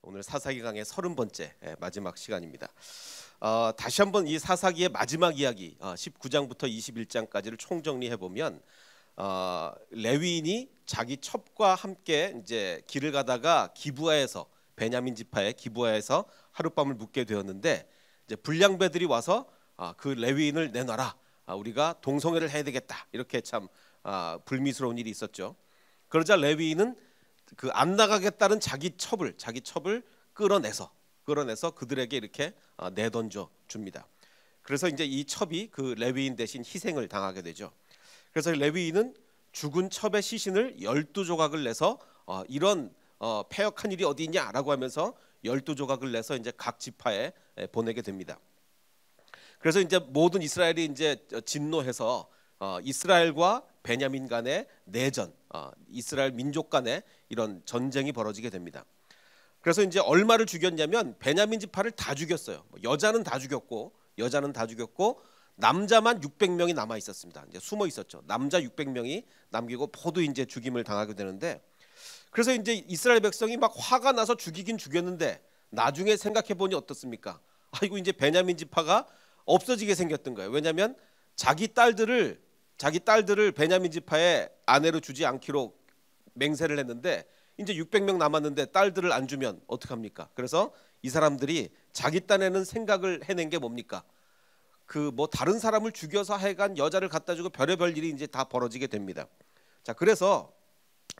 오늘 사사기 강의 30번째 마지막 시간입니다. 다시 한번 이 사사기의 마지막 이야기 19장부터 21장까지를 총정리해 보면 레위인이 자기 첩과 함께 이제 길을 가다가 기브아에서 베냐민 지파의 기브아에서 하룻밤을 묵게 되었는데 이제 불량배들이 와서 그 레위인을 내놔라. 우리가 동성애를 해야 되겠다. 이렇게 참 불미스러운 일이 있었죠. 그러자 레위인은 그 안 나가겠다는 자기 첩을 끌어내서 그들에게 이렇게 내던져 줍니다. 그래서 이제 이 첩이 그 레위인 대신 희생을 당하게 되죠. 그래서 레위인은 죽은 첩의 시신을 12조각을 내서 이런 패역한 일이 어디 있냐라고 하면서 12조각을 내서 이제 각 지파에 보내게 됩니다. 그래서 이제 모든 이스라엘이 이제 진노해서 이스라엘과 베냐민 간의 내전, 이스라엘 민족 간의 이런 전쟁이 벌어지게 됩니다. 그래서 이제 얼마를 죽였냐면 베냐민 지파를 다 죽였어요. 여자는 다 죽였고 남자만 600명이 남아 있었습니다. 이제 숨어 있었죠. 남자 600명이 남기고 모두 이제 죽임을 당하게 되는데, 그래서 이제 이스라엘 백성이 막 화가 나서 죽이긴 죽였는데 나중에 생각해 보니 어떻습니까? 아이고 이제 베냐민 지파가 없어지게 생겼던 거예요. 왜냐하면 자기 딸들을 베냐민 지파의 아내로 주지 않기로 맹세를 했는데 이제 600명 남았는데 딸들을 안 주면 어떡합니까? 그래서 이 사람들이 자기 딴에는 생각을 해낸 게 뭡니까? 그 뭐 다른 사람을 죽여서 하여간 여자를 갖다 주고 별의별 일이 이제 다 벌어지게 됩니다. 자, 그래서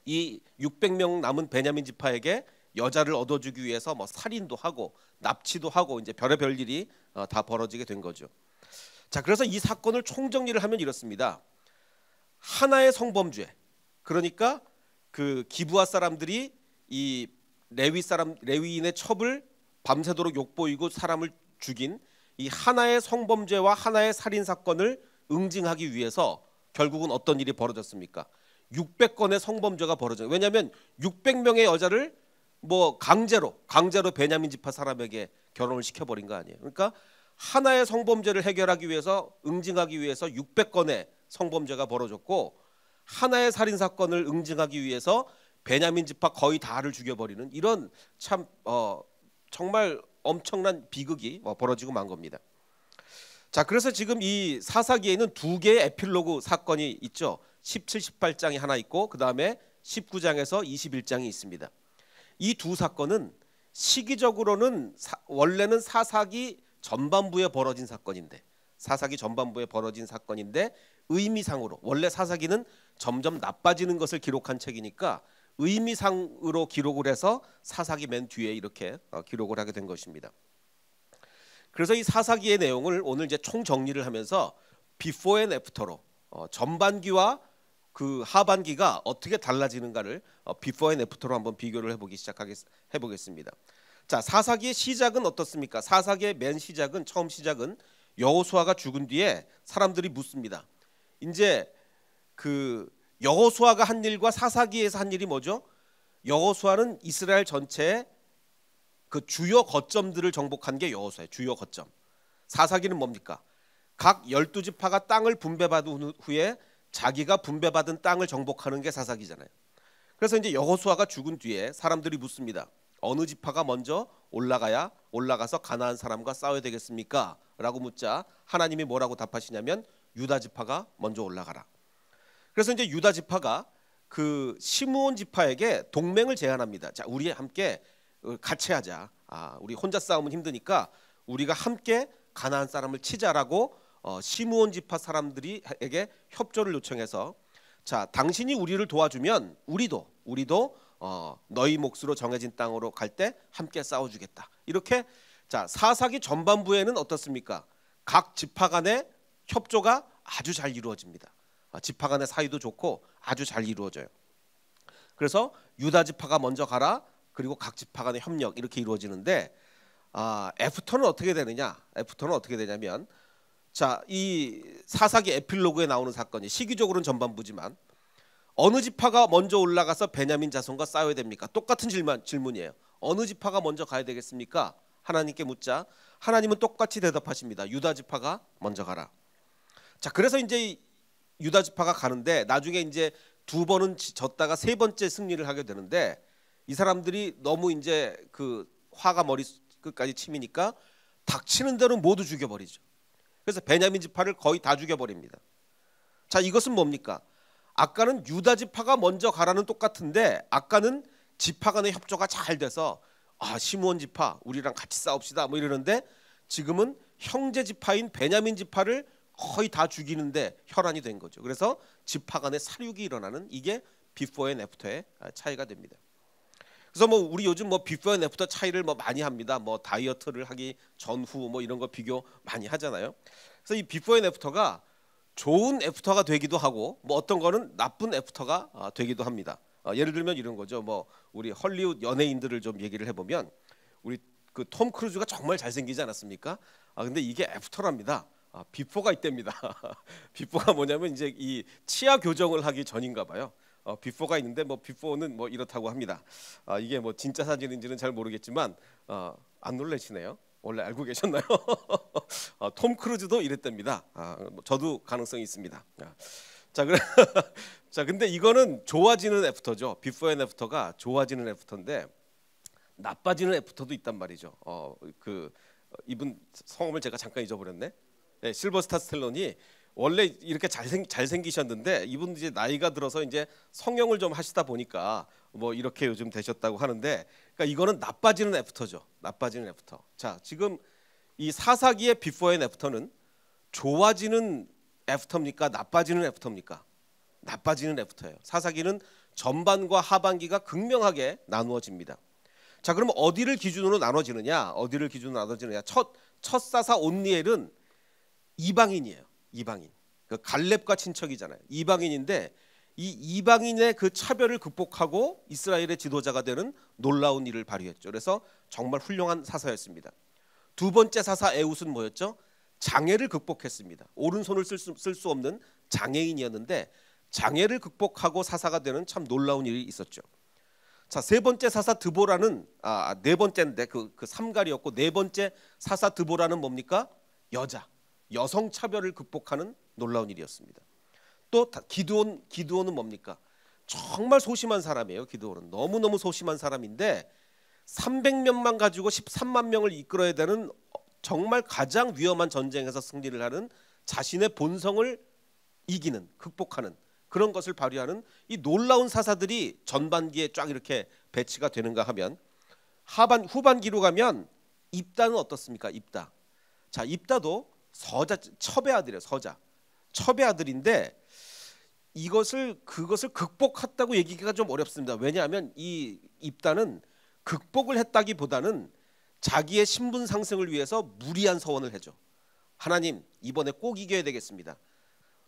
이 600명 남은 베냐민 지파에게 여자를 얻어주기 위해서 뭐 살인도 하고 납치도 하고 이제 별의별 일이 다 벌어지게 된 거죠. 자, 그래서 이 사건을 총정리를 하면 이렇습니다. 하나의 성범죄, 그러니까 그 기브아 사람들이 이 레위인의 첩을 밤새도록 욕보이고 사람을 죽인 이 하나의 성범죄와 하나의 살인 사건을 응징하기 위해서 결국은 어떤 일이 벌어졌습니까? 600건의 성범죄가 벌어져요. 왜냐하면 600명의 여자를 뭐 강제로 베냐민 지파 사람에게 결혼을 시켜버린 거 아니에요. 그러니까 하나의 성범죄를 해결하기 위해서 응징하기 위해서 600건의 성범죄가 벌어졌고, 하나의 살인 사건을 응징하기 위해서 베냐민 지파 거의 다를 죽여버리는 이런 참 정말 엄청난 비극이 벌어지고 만 겁니다. 자, 그래서 지금 이 사사기에는 두 개의 에필로그 사건이 있죠. 17, 18장이 하나 있고 그 다음에 19장에서 21장이 있습니다. 이 두 사건은 시기적으로는 원래는 사사기 전반부에 벌어진 사건인데 의미상으로 원래 사사기는 점점 나빠지는 것을 기록한 책이니까 의미상으로 기록을 해서 사사기 맨 뒤에 이렇게 기록을 하게 된 것입니다. 그래서 이 사사기의 내용을 오늘 이제 총 정리를 하면서 비포 앤 애프터로 전반기와 그 하반기가 어떻게 달라지는가를 비포 앤 애프터로 한번 비교를 해보겠습니다. 자, 사사기의 시작은 어떻습니까? 사사기의 처음 시작은 여호수아가 죽은 뒤에 사람들이 묻습니다. 이제 그 여호수아가 한 일과 사사기에서 한 일이 뭐죠? 여호수아는 이스라엘 전체의 그 주요 거점들을 정복한 게 여호수아의 주요 거점. 사사기는 뭡니까? 각 12지파가 땅을 분배받은 후에 자기가 분배받은 땅을 정복하는 게 사사기잖아요. 그래서 이제 여호수아가 죽은 뒤에 사람들이 묻습니다. 어느 지파가 먼저 올라가서 가나안 사람과 싸워야 되겠습니까? 라고 묻자 하나님이 뭐라고 답하시냐면 유다 지파가 먼저 올라가라. 그래서 이제 유다 지파가 그 시므온 지파에게 동맹을 제안합니다. 자, 우리 함께 같이 하자. 우리 혼자 싸우면 힘드니까 우리가 함께 가나안 사람을 치자라고 시므온 지파 사람들에게 협조를 요청해서, 자, 당신이 우리를 도와주면 우리도 너희 몫으로 정해진 땅으로 갈 때 함께 싸워주겠다. 이렇게. 자, 사사기 전반부에는 어떻습니까? 각 지파 간의 협조가 아주 잘 이루어집니다. 지파 간의 사이도 좋고 아주 잘 이루어져요. 그래서 유다 지파가 먼저 가라. 그리고 각 지파 간의 협력 이렇게 이루어지는데, 애프터는 어떻게 되냐면, 자, 이 사사기 에필로그에 나오는 사건이 시기적으로는 전반부지만 어느 지파가 먼저 올라가서 베냐민 자손과 싸워야 됩니까? 똑같은 질문이에요. 어느 지파가 먼저 가야 되겠습니까? 하나님께 묻자 하나님은 똑같이 대답하십니다. 유다 지파가 먼저 가라. 자, 그래서 이제 유다 지파가 가는데 나중에 이제 두 번은 졌다가 세 번째 승리를 하게 되는데, 이 사람들이 너무 이제 그 화가 머리 끝까지 침이니까 닥치는 대로 모두 죽여버리죠. 그래서 베냐민 지파를 거의 다 죽여버립니다. 자, 이것은 뭡니까? 아까는 유다 지파가 먼저 가라는 똑같은데 아까는 지파 간의 협조가 잘 돼서 시므온 지파 우리랑 같이 싸웁시다 뭐 이러는데 지금은 형제 지파인 베냐민 지파를 거의 다 죽이는데 혈안이 된 거죠. 그래서 지파 간의 살육이 일어나는 이게 비포 앤 애프터의 차이가 됩니다. 그래서 뭐 우리 요즘 뭐 비포 앤 애프터 차이를 뭐 많이 합니다. 뭐 다이어트를 하기 전후 뭐 이런 거 비교 많이 하잖아요. 그래서 이 비포 앤 애프터가 좋은 애프터가 되기도 하고 뭐 어떤 거는 나쁜 애프터가 되기도 합니다. 예를 들면 이런 거죠. 뭐 우리 헐리우드 연예인들을 좀 얘기를 해보면 우리 그 톰 크루즈가 정말 잘생기지 않았습니까? 근데 이게 애프터랍니다. 비포가 있답니다. 비포가 뭐냐면 이제 이 치아 교정을 하기 전인가 봐요. 비포가 있는데 뭐 비포는 뭐 이렇다고 합니다. 이게 뭐 진짜 사진인지는 잘 모르겠지만 안 놀라시네요. 원래 알고 계셨나요? 톰 크루즈도 이랬답니다. 저도 가능성이 있습니다. 자, 그래. 자, 근데 이거는 좋아지는 애프터죠. 비포 앤 애프터가 좋아지는 애프터인데 나빠지는 애프터도 있단 말이죠. 이분 성함을 제가 잠깐 잊어버렸네. 네, 실버스타 스텔론이 원래 이렇게 잘생기셨는데 이분 이제 나이가 들어서 이제 성형을 좀 하시다 보니까 뭐 이렇게 요즘 되셨다고 하는데, 그러니까 이거는 나빠지는 애프터죠. 나빠지는 애프터. 자, 지금 이 사사기의 비포 앤 애프터는 좋아지는 애프터입니까? 나빠지는 애프터입니까? 나빠지는 애프터예요. 사사기는 전반과 하반기가 극명하게 나누어집니다. 자, 그럼 어디를 기준으로 나눠지느냐? 어디를 기준으로 나눠지느냐? 첫 사사 온니엘은 이방인이에요. 이방인. 그 갈렙과 친척이잖아요. 이방인인데 이 이방인의 그 차별을 극복하고 이스라엘의 지도자가 되는 놀라운 일을 발휘했죠. 그래서 정말 훌륭한 사사였습니다. 두 번째 사사 에훗은 뭐였죠? 장애를 극복했습니다. 오른손을 쓸 수 없는 장애인이었는데 장애를 극복하고 사사가 되는 참 놀라운 일이 있었죠. 자, 세 번째 사사 드보라는 네 번째인데 그 삼갈이었고, 네 번째 사사 드보라는 뭡니까? 여성 차별을 극복하는 놀라운 일이었습니다. 또 기드온은 뭡니까? 정말 소심한 사람이에요. 기드온은 너무너무 소심한 사람인데 300명만 가지고 13만 명을 이끌어야 되는 정말 가장 위험한 전쟁에서 승리를 하는, 자신의 본성을 이기는, 극복하는 그런 것을 발휘하는 이 놀라운 사사들이 전반기에 쫙 이렇게 배치가 되는가 하면, 후반기로 가면 입다는 어떻습니까? 입다. 자, 입다도 첩의 아들이에요. 첩의 아들인데 그것을 극복했다고 얘기하기가 좀 어렵습니다. 왜냐하면 이 입다는 극복을 했다기보다는 자기의 신분 상승을 위해서 무리한 서원을 해줘. 하나님, 이번에 꼭 이겨야 되겠습니다.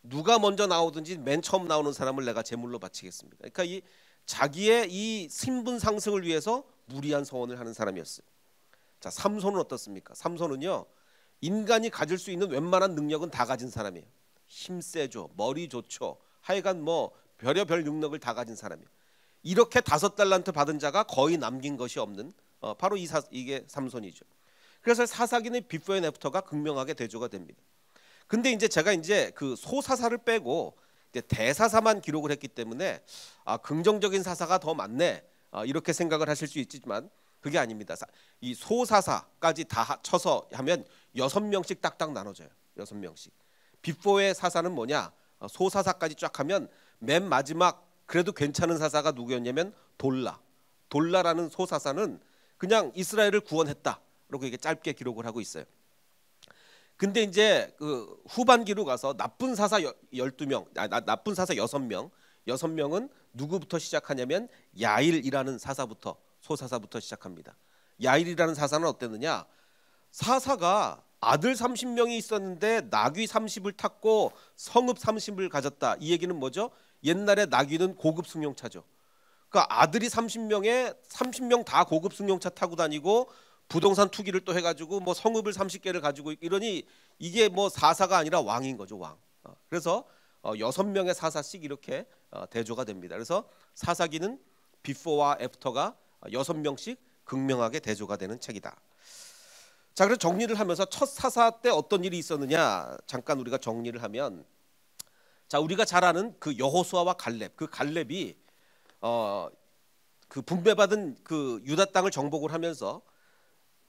누가 먼저 나오든지 맨 처음 나오는 사람을 내가 제물로 바치겠습니다. 그러니까 이 자기의 이 신분 상승을 위해서 무리한 서원을 하는 사람이었어요. 자, 삼손은 어떻습니까? 삼손은요, 인간이 가질 수 있는 웬만한 능력은 다 가진 사람이에요. 힘 세죠, 머리 좋죠, 하여간 뭐 별의별 능력을 다 가진 사람이에요. 이렇게 5달란트 받은 자가 거의 남긴 것이 없는 바로 이게 삼손이죠. 그래서 사사기는 비포 앤 애프터가 극명하게 대조가 됩니다. 근데 이제 제가 이제 그 소사사를 빼고 이제 대사사만 기록을 했기 때문에 긍정적인 사사가 더 많네, 이렇게 생각을 하실 수 있지만 그게 아닙니다. 이 소사사까지 다 쳐서 하면 6명씩 딱딱 나눠져요. 6명씩. 비포의 사사는 뭐냐? 소사사까지 쫙 하면 맨 마지막 그래도 괜찮은 사사가 누구였냐면 돌라라는 소사사는 그냥 이스라엘을 구원했다, 이렇게 이게 짧게 기록을 하고 있어요. 근데 이제 그 후반기로 가서 나쁜 사사 12명, 나쁜 사사 6명은 누구부터 시작하냐면 야일이라는 사사부터, 소사사부터 시작합니다. 야일이라는 사사는 어땠느냐? 사사가 아들 30명이 있었는데 나귀 30을 탔고 성읍 30을 가졌다. 이 얘기는 뭐죠? 옛날에 나귀는 고급 승용차죠. 그러니까 아들이 30명 다 고급 승용차 타고 다니고 부동산 투기를 또 해가지고 뭐 성읍을 30개를 가지고 이러니 이게 뭐 사사가 아니라 왕인 거죠, 왕. 그래서 6명의 사사씩 이렇게 대조가 됩니다. 그래서 사사기는 비포와 애프터가 6명씩 극명하게 대조가 되는 책이다. 자, 그래서 정리를 하면서 첫 사사 때 어떤 일이 있었느냐 잠깐 우리가 정리를 하면, 자, 우리가 잘 아는 그 여호수아와 갈렙, 그 갈렙이 그 분배받은 그 유다 땅을 정복을 하면서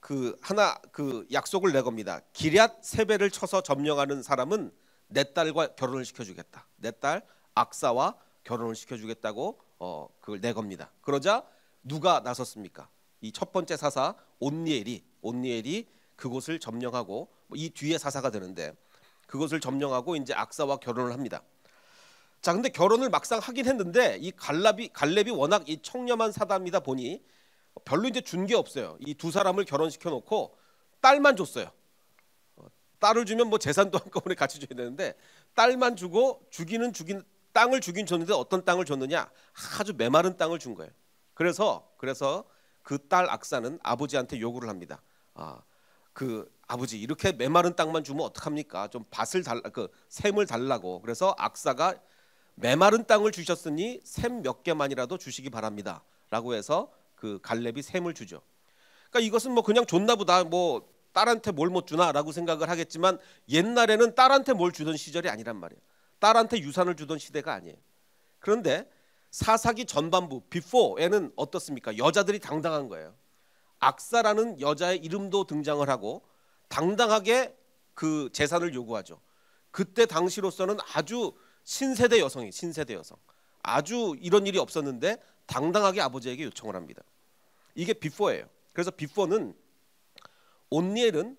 그 약속을 내겁니다. 기럇 세베를 쳐서 점령하는 사람은 내 딸과 결혼을 시켜주겠다. 내 딸 악사와 결혼을 시켜주겠다고 그걸 내겁니다. 그러자 누가 나섰습니까? 이 첫 번째 사사 온니엘이 그곳을 점령하고 이 뒤에 사사가 되는데 그것을 점령하고 이제 악사와 결혼을 합니다. 자, 근데 결혼을 막상 하긴 했는데 이 갈렙이 워낙 이 청렴한 사람이다 보니 별로 이제 준 게 없어요. 이 두 사람을 결혼시켜 놓고 딸만 줬어요. 딸을 주면 뭐 재산도 한꺼번에 같이 줘야 되는데 딸만 주고 땅을 주긴 줬는데 어떤 땅을 줬느냐? 아주 메마른 땅을 준 거예요. 그래서 그 딸 악사는 아버지한테 요구를 합니다. 그 아버지 이렇게 메마른 땅만 주면 어떡합니까? 좀 밭을 샘을 달라고. 그래서 악사가 메마른 땅을 주셨으니 샘 몇 개만이라도 주시기 바랍니다라고 해서 그 갈렙이 샘을 주죠. 그러니까 이것은 뭐 그냥 줬나 보다, 뭐 딸한테 뭘 못 주나라고 생각을 하겠지만 옛날에는 딸한테 뭘 주던 시절이 아니란 말이에요. 딸한테 유산을 주던 시대가 아니에요. 그런데 사사기 전반부 비포에는 어떻습니까? 여자들이 당당한 거예요. 악사라는 여자의 이름도 등장을 하고 당당하게 그 재산을 요구하죠. 그때 당시로서는 아주 신세대 여성. 아주 이런 일이 없었는데 당당하게 아버지에게 요청을 합니다. 이게 비포예요. 그래서 비포는 온니엘은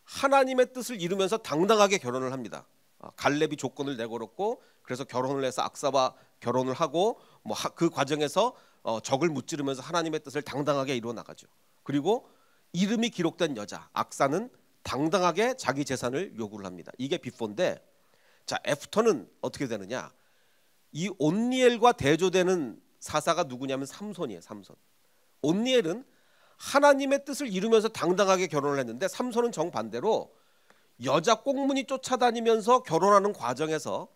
하나님의 뜻을 이루면서 당당하게 결혼을 합니다. 갈렙이 조건을 내걸었고 그래서 결혼을 해서 악사와 결혼을 하고 뭐 그 과정에서 적을 무찌르면서 하나님의 뜻을 당당하게 이루어 나가죠. 그리고 이름이 기록된 여자 악사는 당당하게 자기 재산을 요구를 합니다. 이게 비포인데, 자, 애프터는 어떻게 되느냐? 이 온니엘과 대조되는 사사가 누구냐면 삼손이에요. 삼손. 온니엘은 하나님의 뜻을 이루면서 당당하게 결혼을 했는데 삼손은 정반대로 여자 꽁무니 쫓아다니면서 결혼하는 과정에서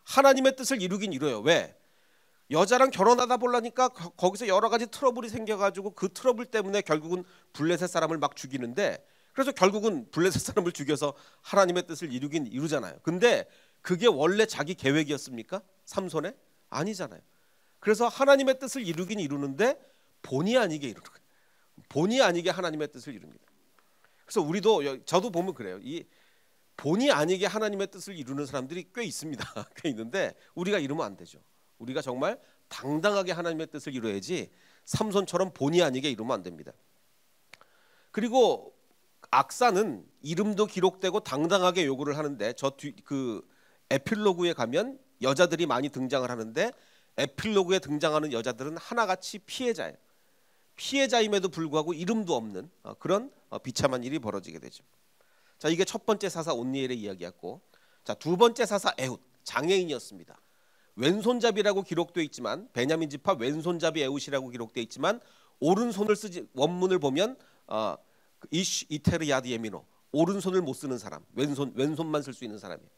하나님의 뜻을 이루긴 이뤄요. 왜? 여자랑 결혼하다 보려니까 거기서 여러 가지 트러블이 생겨가지고 그 트러블 때문에 결국은 블레셋 사람을 막 죽이는데, 그래서 결국은 블레셋 사람을 죽여서 하나님의 뜻을 이루긴 이루잖아요. 근데 그게 원래 자기 계획이었습니까? 삼손의? 아니잖아요. 그래서 하나님의 뜻을 이루긴 이루는데 본의 아니게 이루는 거예요. 본의 아니게 하나님의 뜻을 이룹니다. 그래서 저도 보면 그래요. 이 본의 아니게 하나님의 뜻을 이루는 사람들이 꽤 있습니다. 꽤 있는데 우리가 이러면 안 되죠. 우리가 정말 당당하게 하나님의 뜻을 이루어야지 삼손처럼 본의 아니게 이루면 안 됩니다. 그리고 악사는 이름도 기록되고 당당하게 요구를 하는데 그 에필로그에 가면 여자들이 많이 등장을 하는데 에필로그에 등장하는 여자들은 하나같이 피해자예요. 피해자임에도 불구하고 이름도 없는 그런 비참한 일이 벌어지게 되죠. 자, 이게 첫 번째 사사 온니엘의 이야기였고, 자, 두 번째 사사 에훗, 장애인이었습니다. 왼손잡이라고 기록되어 있지만 베냐민 지파 왼손잡이 에훗이라고 기록되어 있지만 오른손을 쓰지, 원문을 보면 이쉬 이테르 야드 예미노, 오른손을 못 쓰는 사람, 왼손만 쓸 수 있는 사람이에요.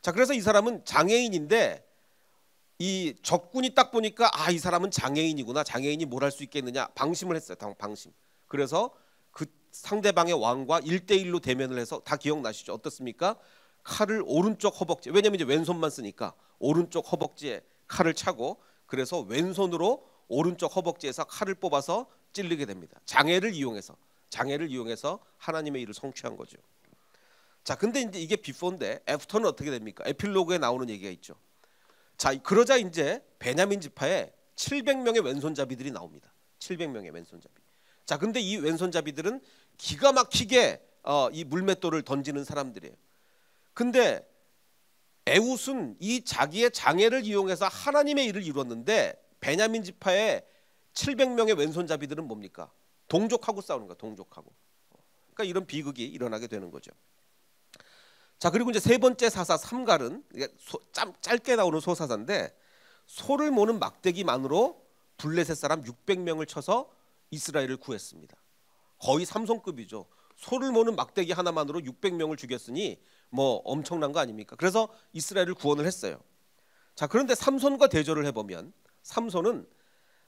자, 그래서 이 사람은 장애인인데 이 적군이 딱 보니까 이 사람은 장애인이구나, 장애인이 뭘 할 수 있겠느냐 방심을 했어요. 방심. 그래서 그 상대방의 왕과 1대1로 대면을 해서, 다 기억나시죠? 어떻습니까? 칼을 오른쪽 허벅지, 왜냐면 이제 왼손만 쓰니까 오른쪽 허벅지에 칼을 차고, 그래서 왼손으로 오른쪽 허벅지에서 칼을 뽑아서 찔르게 됩니다. 장애를 이용해서 하나님의 일을 성취한 거죠. 자, 근데 이제 이게 비포인데 애프터는 어떻게 됩니까? 에필로그에 나오는 얘기가 있죠. 자, 그러자 이제 베냐민 지파에 700명의 왼손잡이들이 나옵니다. 700명의 왼손잡이. 자, 근데 이 왼손잡이들은 기가 막히게 이 물맷돌을 던지는 사람들이에요. 근데 에훗은 이 자기의 장애를 이용해서 하나님의 일을 이뤘는데 베냐민 지파의 700명의 왼손잡이들은 뭡니까? 동족하고 싸우는 거야. 동족하고. 그러니까 이런 비극이 일어나게 되는 거죠. 자, 그리고 이제 세 번째 사사 삼갈은 짧게 나오는 소사사인데, 소를 모는 막대기만으로 블레셋 사람 600명을 쳐서 이스라엘을 구했습니다. 거의 삼손급이죠. 소를 모는 막대기 하나만으로 600명을 죽였으니 뭐 엄청난 거 아닙니까? 그래서 이스라엘을 구원을 했어요. 자, 그런데 삼손과 대조를 해보면 삼손은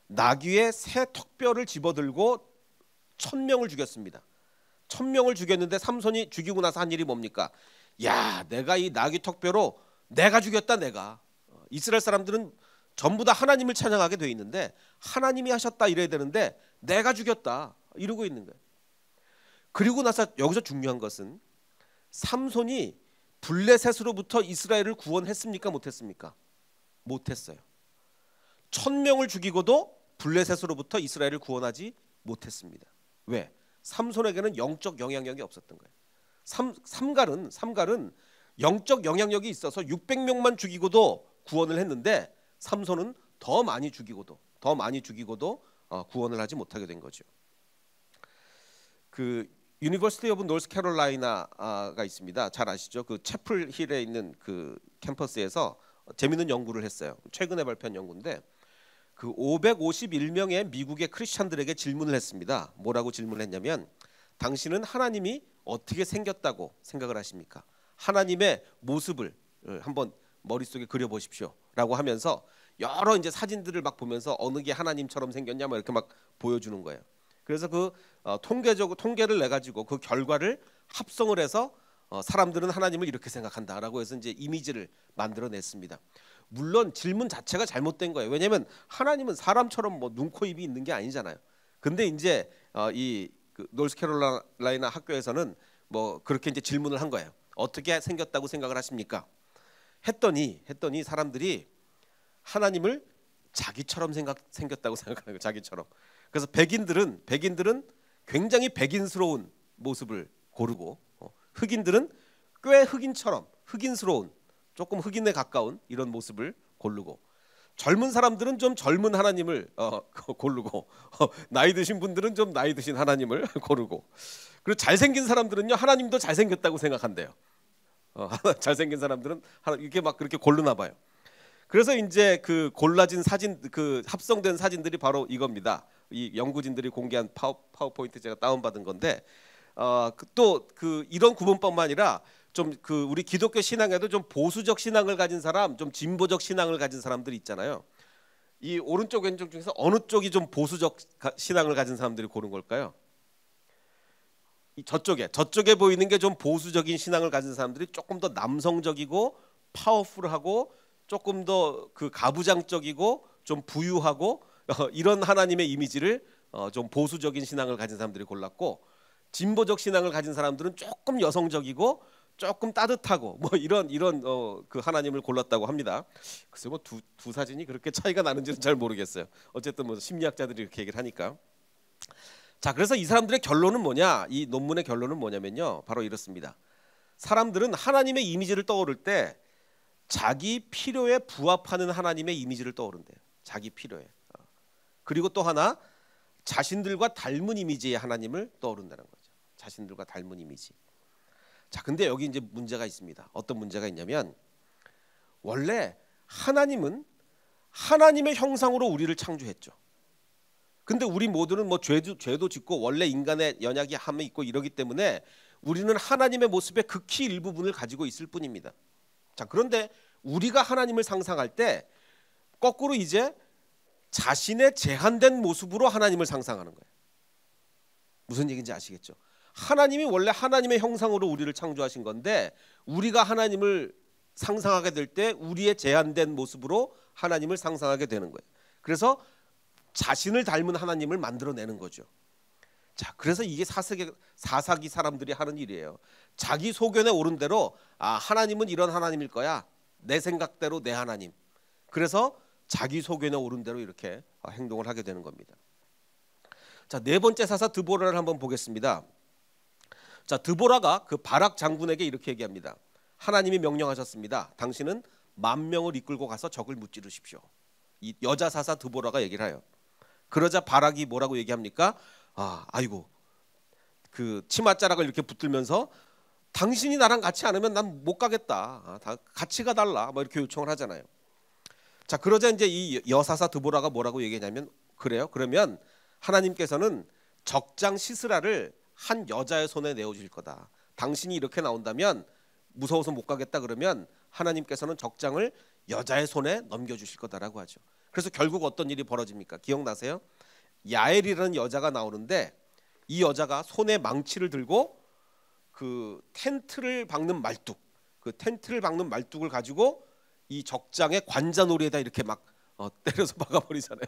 나귀의 새 턱뼈를 집어들고 1000명을 죽였습니다. 1000명을 죽였는데 삼손이 죽이고 나서 한 일이 뭡니까? 야, 내가 이 나귀 턱뼈로 내가 죽였다, 내가. 이스라엘 사람들은 전부 다 하나님을 찬양하게 돼 있는데 하나님이 하셨다 이래야 되는데 내가 죽였다 이러고 있는 거예요. 그리고 나서 여기서 중요한 것은 삼손이 블레셋으로부터 이스라엘을 구원했습니까? 못했습니까? 못했어요. 1000명을 죽이고도 블레셋으로부터 이스라엘을 구원하지 못했습니다. 왜? 삼손에게는 영적 영향력이 없었던 거예요. 삼갈은 영적 영향력이 있어서 600명만 죽이고도 구원을 했는데 삼손은 더 많이 죽이고도 구원을 하지 못하게 된 거죠. 그 유니버시티 오브 노스캐롤라이나가 있습니다. 잘 아시죠? 그 채플 힐에 있는 그 캠퍼스에서 재밌는 연구를 했어요. 최근에 발표한 연구인데 그 551명의 미국의 크리스찬들에게 질문을 했습니다. 뭐라고 질문을 했냐면 당신은 하나님이 어떻게 생겼다고 생각을 하십니까? 하나님의 모습을 한번 머릿속에 그려보십시오 라고 하면서 여러 이제 사진들을 막 보면서 어느 게 하나님처럼 생겼냐 막 이렇게 막 보여주는 거예요. 그래서 그 통계를 내 가지고 그 결과를 합성을 해서 사람들은 하나님을 이렇게 생각한다라고 해서 이제 이미지를 만들어냈습니다. 물론 질문 자체가 잘못된 거예요. 왜냐하면 하나님은 사람처럼 뭐 눈, 코, 입이 있는 게 아니잖아요. 근데 이제 이 그 노스캐롤라이나 학교에서는 뭐 그렇게 이제 질문을 한 거예요. 어떻게 생겼다고 생각을 하십니까? 했더니 사람들이 하나님을 자기처럼 생겼다고 생각하는 거예요. 자기처럼. 그래서 백인들은 굉장히 백인스러운 모습을 고르고 흑인들은 꽤 흑인처럼 흑인스러운 조금 흑인에 가까운 이런 모습을 고르고 젊은 사람들은 좀 젊은 하나님을 고르고 나이 드신 분들은 좀 나이 드신 하나님을 고르고 그리고 잘생긴 사람들은요 하나님도 잘생겼다고 생각한대요. 잘생긴 사람들은 이렇게 막 그렇게 고르나 봐요. 그래서 이제 그 골라진 사진 그 합성된 사진들이 바로 이겁니다. 이 연구진들이 공개한 파워포인트 제가 다운받은 건데 또 그 이런 구분뿐만 아니라 좀 그 우리 기독교 신앙에도 좀 보수적 신앙을 가진 사람, 좀 진보적 신앙을 가진 사람들이 있잖아요. 이 오른쪽 왼쪽 중에서 어느 쪽이 좀 보수적 신앙을 가진 사람들이 고른 걸까요? 저쪽에 보이는 게 좀 보수적인 신앙을 가진 사람들이 조금 더 남성적이고 파워풀하고 조금 더 그 가부장적이고 좀 부유하고 이런 하나님의 이미지를 좀 보수적인 신앙을 가진 사람들이 골랐고 진보적 신앙을 가진 사람들은 조금 여성적이고 조금 따뜻하고 뭐 이런 그 하나님을 골랐다고 합니다. 글쎄 뭐 두 사진이 그렇게 차이가 나는지는 잘 모르겠어요. 어쨌든 뭐 심리학자들이 이렇게 얘기를 하니까. 자, 그래서 이 사람들의 결론은 뭐냐? 이 논문의 결론은 뭐냐면요. 바로 이렇습니다. 사람들은 하나님의 이미지를 떠오를 때 자기 필요에 부합하는 하나님의 이미지를 떠오른대요. 자기 필요에. 그리고 또 하나 자신들과 닮은 이미지의 하나님을 떠오른다는 거죠. 자신들과 닮은 이미지. 자, 근데 여기 이제 문제가 있습니다. 어떤 문제가 있냐면 원래 하나님은 하나님의 형상으로 우리를 창조했죠. 근데 우리 모두는 뭐 죄도 짓고 원래 인간의 연약이 함이 있고 이러기 때문에 우리는 하나님의 모습의 극히 일부분을 가지고 있을 뿐입니다. 자, 그런데 우리가 하나님을 상상할 때 거꾸로 이제 자신의 제한된 모습으로 하나님을 상상하는 거예요. 무슨 얘기인지 아시겠죠? 하나님이 원래 하나님의 형상으로 우리를 창조하신 건데 우리가 하나님을 상상하게 될 때 우리의 제한된 모습으로 하나님을 상상하게 되는 거예요. 그래서 자신을 닮은 하나님을 만들어내는 거죠. 자, 그래서 이게 사사기 사람들이 하는 일이에요. 자기 소견에 오른 대로 하나님은 이런 하나님일 거야. 내 생각대로 내 하나님. 그래서 자기 소견에 오른 대로 이렇게 행동을 하게 되는 겁니다. 자, 네 번째 사사 드보라를 한번 보겠습니다. 자, 드보라가 그 바락 장군에게 이렇게 얘기합니다. 하나님이 명령하셨습니다. 당신은 10,000명을 이끌고 가서 적을 무찌르십시오. 이 여자 사사 드보라가 얘기를 해요. 그러자 바락이 뭐라고 얘기합니까? 아이고 그 치맛자락을 이렇게 붙들면서 당신이 나랑 같이 안 하면 난 못 가겠다. 같이 가달라. 뭐 이렇게 요청을 하잖아요. 자, 그러자 이제 이 여사사 드보라가 뭐라고 얘기하냐면 그래요. 그러면 하나님께서는 적장 시스라를 한 여자의 손에 내어주실 거다. 당신이 이렇게 나온다면 무서워서 못 가겠다 그러면 하나님께서는 적장을 여자의 손에 넘겨주실 거다라고 하죠. 그래서 결국 어떤 일이 벌어집니까? 기억나세요? 야엘이라는 여자가 나오는데 이 여자가 손에 망치를 들고 그 텐트를 박는 말뚝을 가지고 이 적장의 관자놀이에다 이렇게 막 때려서 박아버리잖아요.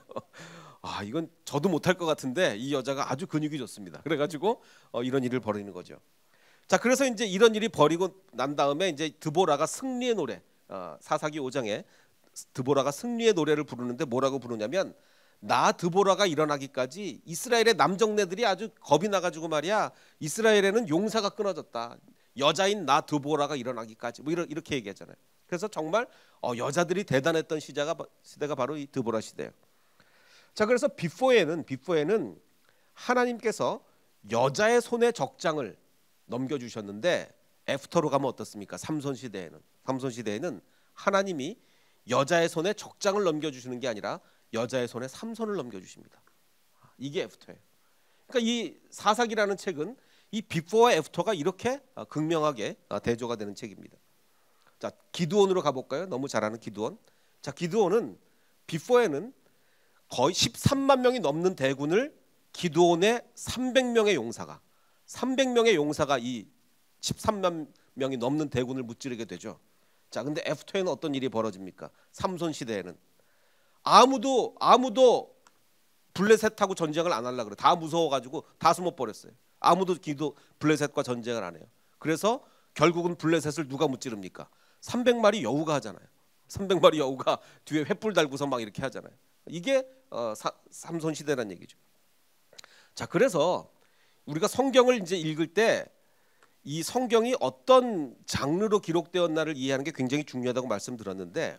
이건 저도 못할 것 같은데 이 여자가 아주 근육이 좋습니다. 그래가지고 이런 일을 벌이는 거죠. 자, 그래서 이제 이런 일이 벌이고 난 다음에 이제 드보라가 승리의 노래, 사사기 5장에 드보라가 승리의 노래를 부르는데 뭐라고 부르냐면, 나 드보라가 일어나기까지 이스라엘의 남정네들이 아주 겁이 나가지고 말이야, 이스라엘에는 용사가 끊어졌다. 여자인 나 드보라가 일어나기까지, 뭐 이렇게 얘기하잖아요. 그래서 정말 여자들이 대단했던 시대가 바로 이 드보라 시대예요. 자, 그래서 비포에는 하나님께서 여자의 손에 적장을 넘겨주셨는데, 애프터로 가면 어떻습니까? 삼손 시대에는 하나님이 여자의 손에 적장을 넘겨주시는 게 아니라 여자의 손에 삼손을 넘겨주십니다. 이게 애프터예요. 그러니까 이 사사기라는 책은 이 비포와 애프터가 이렇게 극명하게 대조가 되는 책입니다. 자, 기드온으로 가볼까요? 너무 잘 아는 기드온. 자, 기드온은 비포에는 거의 13만 명이 넘는 대군을 기드온의 300명의 용사가 이 13만 명이 넘는 대군을 무찌르게 되죠. 자, 근데 애프터에는 어떤 일이 벌어집니까? 삼손 시대에는 아무도 블레셋하고 전쟁을 안 하려고 그래. 다 무서워가지고 다 숨어버렸어요. 아무도 블레셋과 전쟁을 안 해요. 그래서 결국은 블레셋을 누가 무찌릅니까? 300마리 여우가 하잖아요. 300마리 여우가 뒤에 횃불 달고서 막 이렇게 하잖아요. 이게 삼손 시대란 얘기죠. 자, 그래서 우리가 성경을 이제 읽을 때 이 성경이 어떤 장르로 기록되었나를 이해하는 게 굉장히 중요하다고 말씀드렸는데,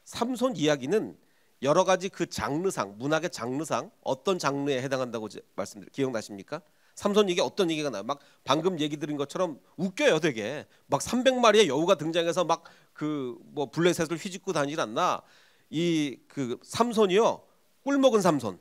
삼손 이야기는 여러 가지 그 장르상, 문학의 장르상 어떤 장르에 해당한다고 기억나십니까? 삼손 얘기 어떤 얘기가 나요? 막 방금 얘기 드린 것처럼 웃겨요, 되게. 막 300마리의 여우가 등장해서 막 그 뭐 블레셋을 휘짓고 다니질 않나? 이 그 삼손이요, 꿀 먹은 삼손.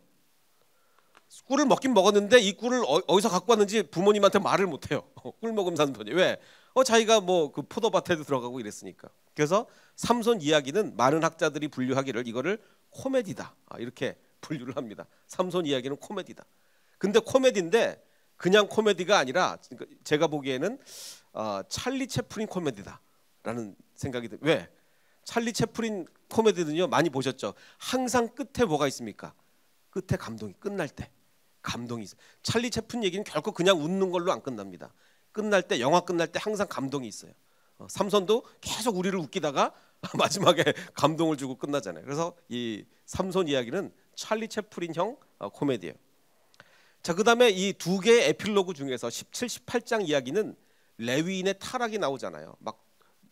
꿀을 먹긴 먹었는데 이 꿀을 어디서 갖고 왔는지 부모님한테 말을 못해요. 꿀 먹은 삼손이. 왜? 자기가 뭐 그 포도밭에도 들어가고 이랬으니까. 그래서 삼손 이야기는 많은 학자들이 분류하기를 이거를 코미디다, 이렇게 분류를 합니다. 삼손 이야기는 코미디다. 근데 코미디인데 그냥 코미디가 아니라 제가 보기에는 찰리 채플린 코미디다라는 생각이 듭니다. 왜? 찰리 채플린 코미디는요, 많이 보셨죠? 항상 끝에 뭐가 있습니까? 끝에 감동이, 끝날 때 감동이 있어요. 찰리 채플린 얘기는 결코 그냥 웃는 걸로 안 끝납니다. 끝날 때, 영화 끝날 때 항상 감동이 있어요. 삼손도 계속 우리를 웃기다가 마지막에 감동을 주고 끝나잖아요. 그래서 이 삼손 이야기는 찰리 채플린형 코미디예요. 자, 그다음에 이 두 개의 에필로그 중에서 17, 18장 이야기는 레위인의 타락이 나오잖아요. 막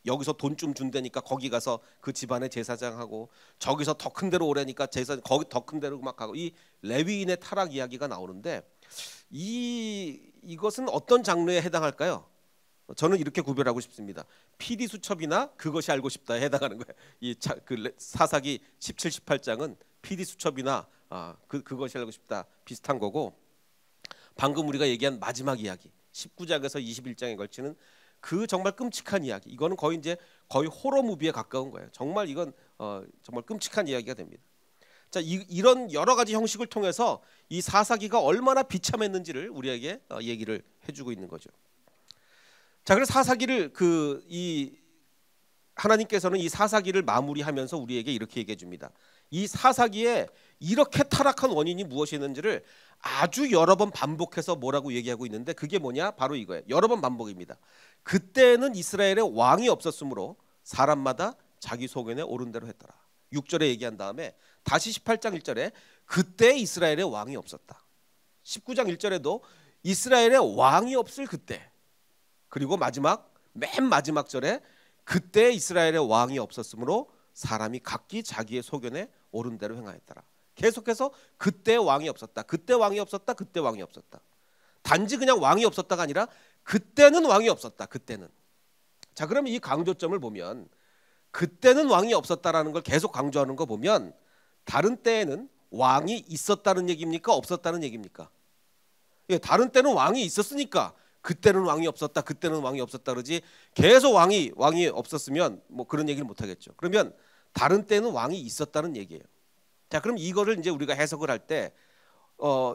여기서 돈 좀 준다니까 거기 가서 그 집안의 제사장하고, 저기서 더 큰 데로 오라니까 거기 더 큰 데로 막 가고, 이 레위인의 타락 이야기가 나오는데 이것은 어떤 장르에 해당할까요? 저는 이렇게 구별하고 싶습니다. PD 수첩이나 그것이 알고 싶다에 해당하는 거예요. 그 사사기 17, 18장은 PD 수첩이나 그것이 알고 싶다 비슷한 거고, 방금 우리가 얘기한 마지막 이야기 19장에서 21장에 걸치는 그 정말 끔찍한 이야기, 이거는 거의 호러 무비에 가까운 거예요. 정말 이건 정말 끔찍한 이야기가 됩니다. 자, 이런 여러 가지 형식을 통해서 이 사사기가 얼마나 비참했는지를 우리에게 얘기를 해주고 있는 거죠. 자, 그래서 사사기를 하나님께서는 이 사사기를 마무리하면서 우리에게 이렇게 얘기해 줍니다. 이 사사기에 이렇게 타락한 원인이 무엇이었는지를 아주 여러 번 반복해서 뭐라고 얘기하고 있는데, 그게 뭐냐? 바로 이거예요. 여러 번 반복입니다. 그때는 이스라엘에 왕이 없었으므로 사람마다 자기 소견에 옳은 대로 했더라. 6절에 얘기한 다음에 다시 18장 1절에 그때 이스라엘에 왕이 없었다. 19장 1절에도 이스라엘에 왕이 없을 그때, 그리고 맨 마지막 절에 그때 이스라엘에 왕이 없었으므로 사람이 각기 자기의 소견에 옳은 대로 행하였더라. 계속해서 그때 왕이 없었다, 그때 왕이 없었다, 그때 왕이 없었다. 단지 그냥 왕이 없었다가 아니라 그때는 왕이 없었다, 그때는. 자, 그러면 이 강조점을 보면 그때는 왕이 없었다라는 걸 계속 강조하는 거 보면 다른 때에는 왕이 있었다는 얘기입니까? 없었다는 얘기입니까? 예, 다른 때는 왕이 있었으니까 그때는 왕이 없었다, 그때는 왕이 없었다 그러지, 계속 왕이 없었으면 뭐 그런 얘기를 못 하겠죠. 그러면 다른 때는 왕이 있었다는 얘기예요. 자, 그럼 이거를 이제 우리가 해석을 할 때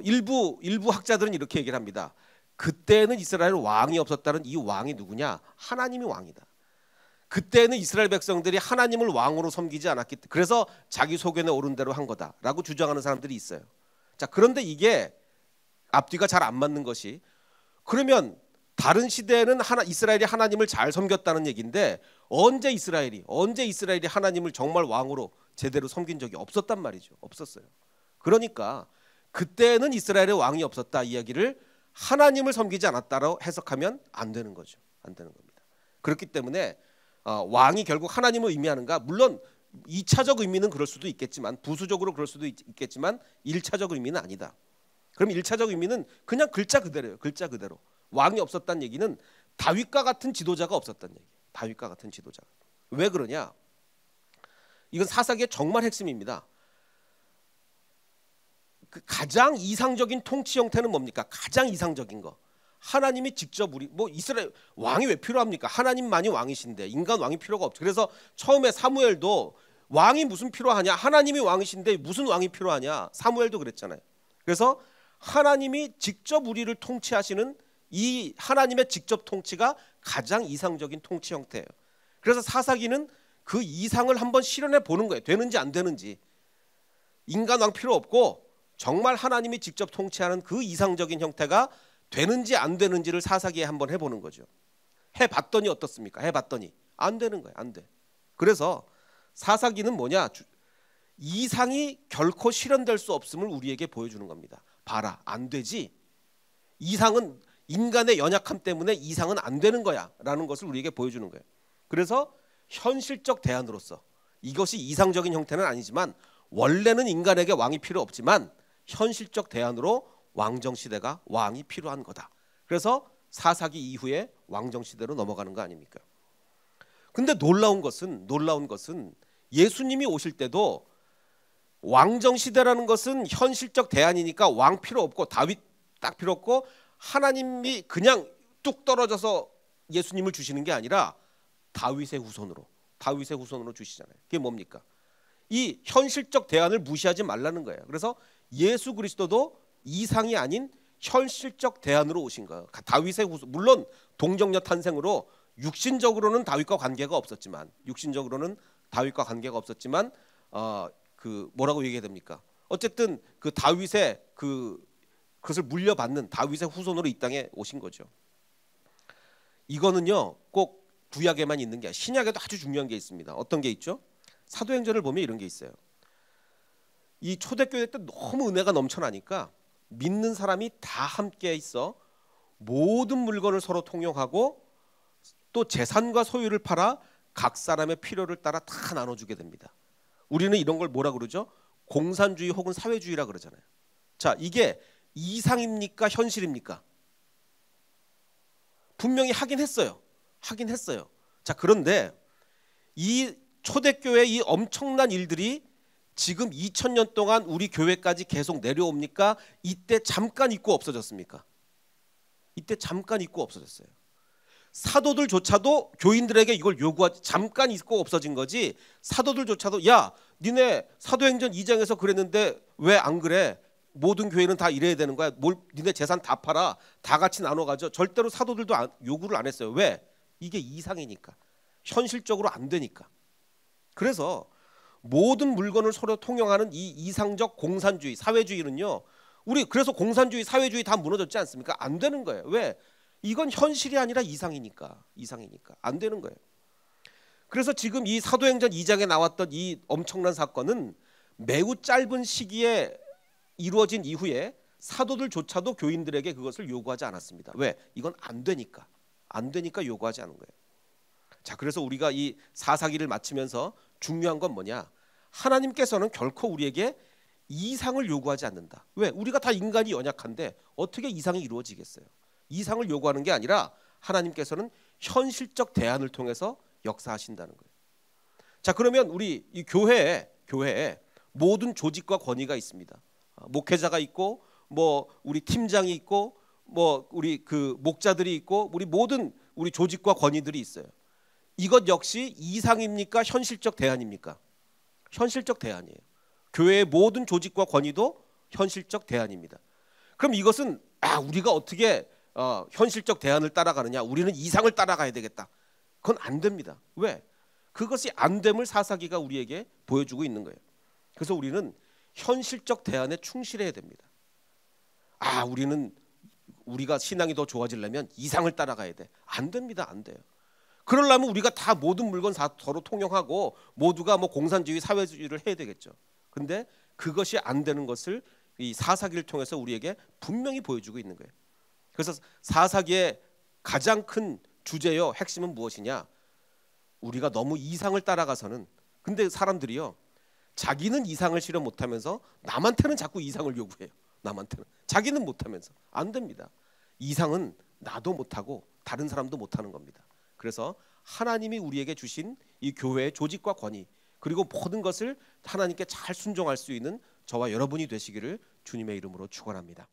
일부 학자들은 이렇게 얘기를 합니다. 그때는 이스라엘 왕이 없었다는 이 왕이 누구냐? 하나님이 왕이다. 그때는 이스라엘 백성들이 하나님을 왕으로 섬기지 않았기 때문에 그래서 자기 소견에 옳은 대로 한 거다라고 주장하는 사람들이 있어요. 자, 그런데 이게 앞뒤가 잘 안 맞는 것이, 그러면 다른 시대에는 이스라엘이 하나님을 잘 섬겼다는 얘기인데 언제 이스라엘이 하나님을 정말 왕으로 제대로 섬긴 적이 없었단 말이죠. 없었어요. 그러니까 그때는 이스라엘의 왕이 없었다 이야기를 하나님을 섬기지 않았다로 해석하면 안 되는 거죠. 안 되는 겁니다. 그렇기 때문에 왕이 결국 하나님을 의미하는가? 물론 2차적 의미는 그럴 수도 있겠지만, 부수적으로 그럴 수도 있겠지만 1차적 의미는 아니다. 그럼 1차적 의미는 그냥 글자 그대로예요. 글자 그대로. 왕이 없었다는 얘기는 다윗과 같은 지도자가 없었다는 얘기예요. 다윗과 같은 지도자가. 왜 그러냐? 이건 사사기의 정말 핵심입니다. 그 가장 이상적인 통치 형태는 뭡니까? 가장 이상적인 거. 하나님이 직접 이스라엘 왕이 왜 필요합니까? 하나님만이 왕이신데 인간 왕이 필요가 없죠. 그래서 처음에 사무엘도 왕이 무슨 필요하냐? 하나님이 왕이신데 무슨 왕이 필요하냐? 사무엘도 그랬잖아요. 그래서 하나님이 직접 우리를 통치하시는 이 하나님의 직접 통치가 가장 이상적인 통치 형태예요. 그래서 사사기는 그 이상을 한번 실현해 보는 거예요. 되는지 안 되는지. 인간 왕 필요 없고 정말 하나님이 직접 통치하는 그 이상적인 형태가 되는지 안 되는지를 사사기에 한번 해보는 거죠. 해봤더니 어떻습니까? 해봤더니 안 되는 거예요. 안 돼. 그래서 사사기는 뭐냐? 이상이 결코 실현될 수 없음을 우리에게 보여주는 겁니다. 봐라, 안 되지. 이상은 인간의 연약함 때문에 이상은 안 되는 거야 라는 것을 우리에게 보여주는 거예요. 그래서 현실적 대안으로서 이것이 이상적인 형태는 아니지만 원래는 인간에게 왕이 필요 없지만 현실적 대안으로 왕정시대가 왕이 필요한 거다. 그래서 사사기 이후에 왕정시대로 넘어가는 거 아닙니까? 근데 놀라운 것은 예수님이 오실 때도 왕정시대라는 것은 현실적 대안이니까 왕 필요 없고 다윗 딱 필요 없고 하나님이 그냥 뚝 떨어져서 예수님을 주시는 게 아니라 다윗의 후손으로 주시잖아요. 그게 뭡니까? 이 현실적 대안을 무시하지 말라는 거예요. 그래서 예수 그리스도도 이상이 아닌 현실적 대안으로 오신 거예요. 다윗의 후손, 물론 동정녀 탄생으로 육신적으로는 다윗과 관계가 없었지만 그 뭐라고 얘기해야 됩니까? 어쨌든 그 다윗의 그것을 물려받는 다윗의 후손으로 이 땅에 오신 거죠. 이거는요 꼭 구약에만 있는 게 아니라 신약에도 아주 중요한 게 있습니다. 어떤 게 있죠? 사도행전을 보면 이런 게 있어요. 이 초대교회 때 너무 은혜가 넘쳐나니까 믿는 사람이 다 함께 있어 모든 물건을 서로 통용하고 또 재산과 소유를 팔아 각 사람의 필요를 따라 다 나눠주게 됩니다. 우리는 이런 걸 뭐라 그러죠? 공산주의 혹은 사회주의라 그러잖아요. 자, 이게 이상입니까? 현실입니까? 분명히 하긴 했어요. 자, 그런데 이 초대교회 이 엄청난 일들이 지금 2000년 동안 우리 교회까지 계속 내려옵니까? 이때 잠깐 있고 없어졌습니까? 이때 잠깐 있고 없어졌어요. 사도들조차도 교인들에게 이걸 요구하지, 잠깐 있고 없어진 거지. 사도들조차도 야, 니네 사도행전 2장에서 그랬는데 왜 안 그래? 모든 교회는 다 이래야 되는 거야. 니네 재산 다 팔아. 다 같이 나눠 가져. 절대로 사도들도 요구를 안 했어요. 왜? 이게 이상이니까. 현실적으로 안 되니까. 그래서 모든 물건을 서로 통용하는 이 이상적 공산주의, 사회주의는요. 우리 그래서 공산주의, 사회주의 다 무너졌지 않습니까? 안 되는 거예요. 왜? 이건 현실이 아니라 이상이니까 안 되는 거예요. 그래서 지금 이 사도행전 2장에 나왔던 이 엄청난 사건은 매우 짧은 시기에 이루어진 이후에 사도들조차도 교인들에게 그것을 요구하지 않았습니다. 왜? 이건 안 되니까 요구하지 않은 거예요. 자, 그래서 우리가 이 사사기를 마치면서 중요한 건 뭐냐? 하나님께서는 결코 우리에게 이상을 요구하지 않는다. 왜? 우리가 다 인간이 연약한데 어떻게 이상이 이루어지겠어요? 이상을 요구하는 게 아니라 하나님께서는 현실적 대안을 통해서 역사하신다는 거예요. 자, 그러면 우리 이 교회에 모든 조직과 권위가 있습니다. 목회자가 있고 뭐 우리 팀장이 있고 뭐 우리 그 목자들이 있고 우리 모든 우리 조직과 권위들이 있어요. 이것 역시 이상입니까? 현실적 대안입니까? 현실적 대안이에요. 교회의 모든 조직과 권위도 현실적 대안입니다. 그럼 이것은 우리가 어떻게 현실적 대안을 따라가느냐? 우리는 이상을 따라가야 되겠다. 그건 안 됩니다. 왜? 그것이 안 됨을 사사기가 우리에게 보여주고 있는 거예요. 그래서 우리는 현실적 대안에 충실해야 됩니다. 우리가 신앙이 더 좋아지려면 이상을 따라가야 돼. 안 됩니다. 안 돼요. 그러려면 우리가 다 모든 물건 서로 통용하고 모두가 뭐 공산주의, 사회주의를 해야 되겠죠. 근데 그것이 안 되는 것을 이 사사기를 통해서 우리에게 분명히 보여주고 있는 거예요. 그래서 사사기의 가장 큰 주제요, 핵심은 무엇이냐? 우리가 너무 이상을 따라가서는, 근데 사람들이요, 자기는 이상을 실현 못하면서 남한테는 자꾸 이상을 요구해요. 남한테는 자기는 못하면서. 안 됩니다. 이상은 나도 못하고 다른 사람도 못하는 겁니다. 그래서 하나님이 우리에게 주신 이 교회의 조직과 권위, 그리고 모든 것을 하나님께 잘 순종할 수 있는 저와 여러분이 되시기를 주님의 이름으로 축원합니다.